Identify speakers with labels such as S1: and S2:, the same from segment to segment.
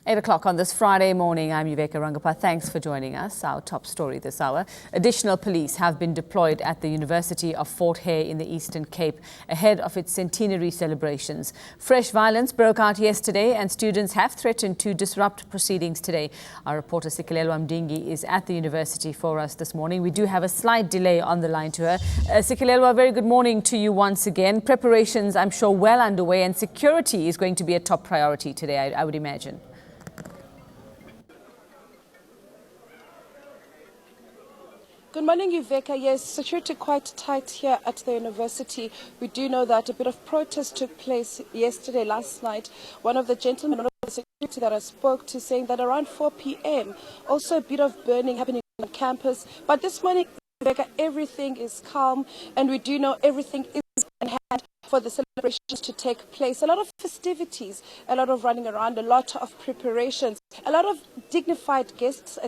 S1: 8 o'clock on this Friday morning. I'm Yuveka Rangappa. Thanks for joining us. Our top story this hour. Additional police have been deployed at the University of Fort Hare in the Eastern Cape ahead of its centenary celebrations. Fresh violence broke out yesterday and students have threatened to disrupt proceedings today. Our reporter Sikelelwa Mdingi is at the university for us this morning. We do have a slight delay on the line to her. Sikelelwa, very good morning to you once again. Preparations, I'm sure, well underway, and security is going to be a top priority today, I would imagine.
S2: Good morning, Yuveka. Yes, security quite tight here at the university. We do know that a bit of protest took place last night. One of the gentlemen of the security that I spoke to saying that around 4 p.m. also a bit of burning happening on campus. But this morning, Yuveka, everything is calm, and we do know everything is in hand for the celebrations to take place. A lot of festivities, a lot of running around, a lot of preparations, a lot of dignified guests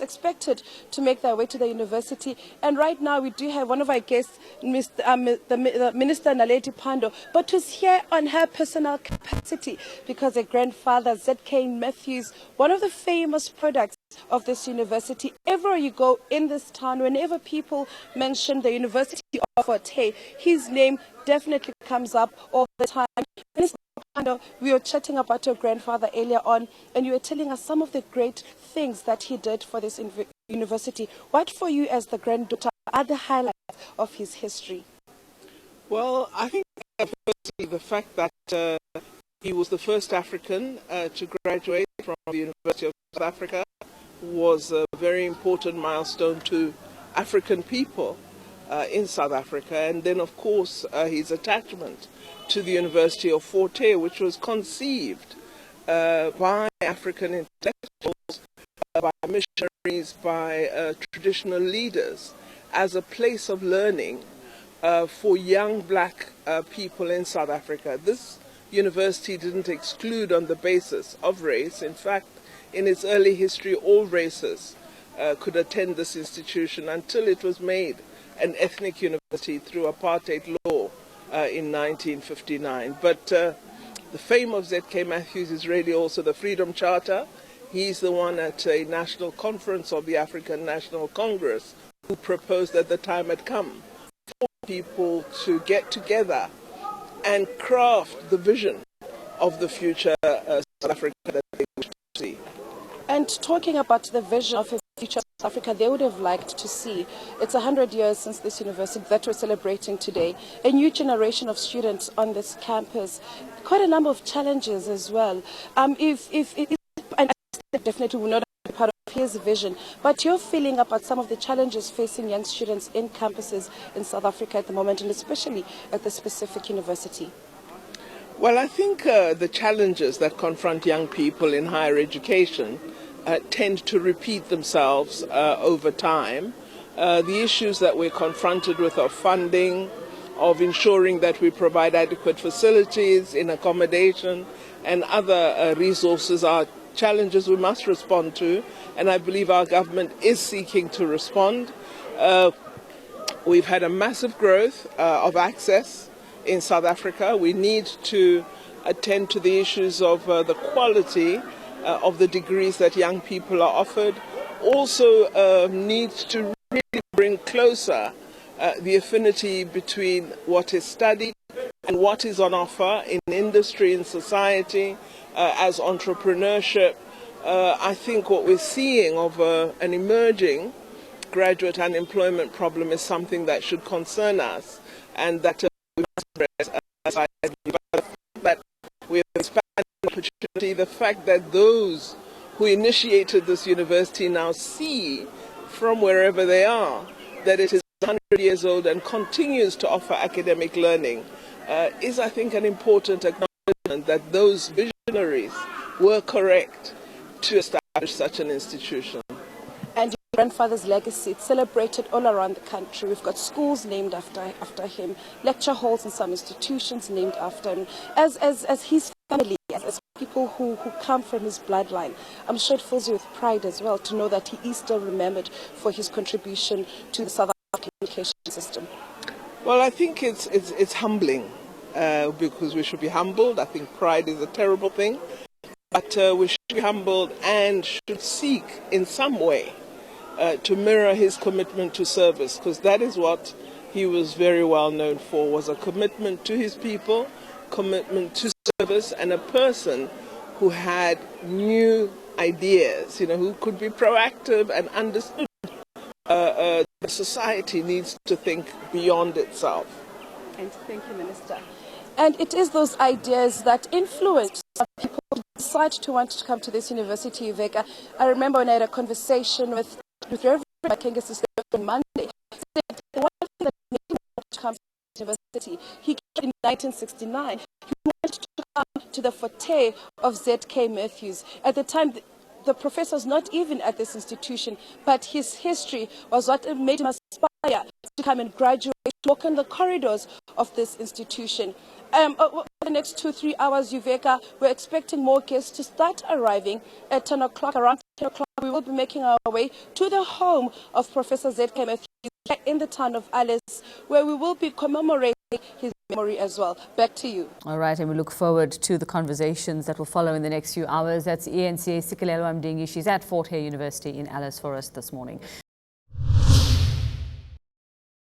S2: expected to make their way to the university. And right now we do have one of our guests, the Minister Naledi Pandor, but who's here on her personal capacity because her grandfather, ZK Matthews, one of the famous products of this university. Everywhere you go in this town, whenever people mention the University of Fort Hare, his name definitely comes up all the time. We were chatting about your grandfather earlier on, and you were telling us some of the great things that he did for this university. What for you as the granddaughter are the highlights of his history?
S3: Well, I think firstly the fact that he was the first African to graduate from the University of South Africa was a very important milestone to African people in South Africa. And then, of course, his attachment to the University of Fort Hare, which was conceived by African intellectuals, by missionaries, by traditional leaders, as a place of learning for young black people in South Africa. This university didn't exclude on the basis of race. In fact, in its early history, all races could attend this institution until it was made an ethnic university through apartheid law in 1959. But the fame of ZK Matthews is really also the Freedom Charter. He's the one at a national conference of the African National Congress who proposed that the time had come for people to get together and craft the vision of the future South Africa that they wish to see.
S2: And talking about the vision of a future South Africa, they would have liked to see, it's 100 years since this university that we're celebrating today, a new generation of students on this campus, quite a number of challenges as well. And I definitely will not be part of his vision, but your feeling about some of the challenges facing young students in campuses in South Africa at the moment, and especially at the specific university?
S3: Well, I think the challenges that confront young people in higher education tend to repeat themselves over time. The issues that we're confronted with of funding, of ensuring that we provide adequate facilities in accommodation and other resources are challenges we must respond to, and I believe our government is seeking to respond. We've had a massive growth of access in South Africa. We need to attend to the issues of the quality of the degrees that young people are offered. Also need to really bring closer the affinity between what is studied and what is on offer in industry, in society, as entrepreneurship. I think what we're seeing of an emerging graduate unemployment problem is something that should concern us, and that that we have expanded opportunity. The fact that those who initiated this university now see from wherever they are that it is 100 years old and continues to offer academic learning is, I think, an important acknowledgement that those visionaries were correct to establish such an institution.
S2: And your grandfather's legacy, it's celebrated all around the country. We've got schools named after him, lecture halls in some institutions named after him. As his family, as people who come from his bloodline, I'm sure it fills you with pride as well to know that he is still remembered for his contribution to the South African education system.
S3: Well, I think it's humbling because we should be humbled. I think pride is a terrible thing. but we should be humbled and should seek in some way to mirror his commitment to service, because that is what he was very well known for, was a commitment to his people, commitment to service, and a person who had new ideas, who could be proactive and understood the society needs to think beyond itself.
S2: And thank you, Minister. And it is those ideas that influence people to decide to want to come to this university, Veka. I remember when I had a conversation with Reverend Makenga Sister on Monday, said the one thing that made him want to come to the university, he came in 1969. He wanted to come to the forte of Z.K. Matthews. At the time, the professor was not even at this institution, but his history was what made him aspire to come and graduate, walk in the corridors of this institution. Over the next 2-3 hours, Uveka, we're expecting more guests to start arriving at 10 o'clock. Around 10 o'clock, we will be making our way to the home of Professor Z.K. Matthews in the town of Alice, where we will be commemorating his memory as well. Back to you.
S1: All right, and we look forward to the conversations that will follow in the next few hours. That's eNCA Sikelelwa Mdingi. She's at Fort Hare University in Alice for us this morning.